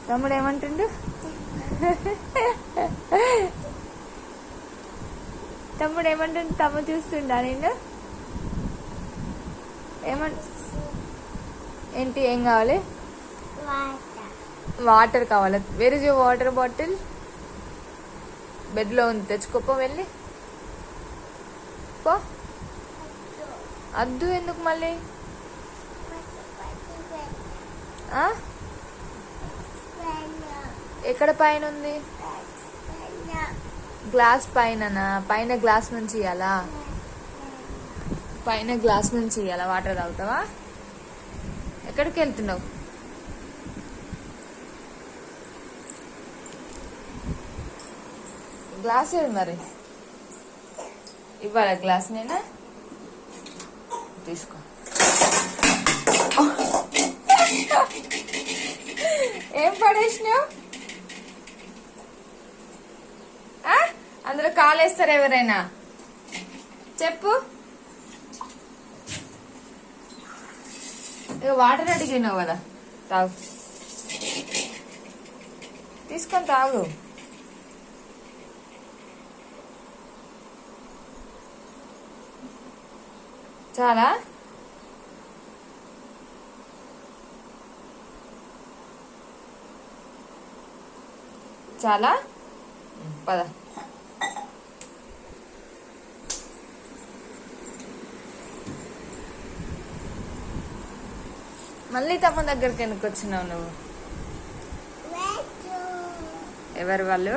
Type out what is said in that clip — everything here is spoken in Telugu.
తమ్ముడు ఏమంటుండు? తమ్ముడు ఏమంటుండు? తమ్ముడు చూస్తుండా నిన్ను? ఏంటి ఏం కావాలి? వాటర్ కావాలి. Where is your water bottle? బెడ్లో ఉంది, తెచ్చుకోపో వెళ్ళి. పో. అద్దు ఎందుకు మళ్ళీ? ఎక్కడ పైన ఉంది? గ్లాస్ పైన. పైన గ్లాస్ నుంచి ఇయ్యాలా? పైన గ్లాస్ నుంచి ఇయ్యాలా? వాటర్ తాగుతావా? ఎక్కడికి వెళ్తున్నావు? గ్లాస్ ఏది మరి? ఇవ్వాలా గ్లాస్? నేనా తీసుకో. ఏం పడేసినావు? అందులో కాలేస్తారు ఎవరైనా? చెప్పు. ఇక వాటర్ అడిగినావు కదా, తాగు. తీసుకొని తాగు. చాలా చాలా పద. మళ్ళీ తమ్ముడు దగ్గరికి ఎందుకు వచ్చినావు నువ్వు? ఎవరు వాళ్ళు?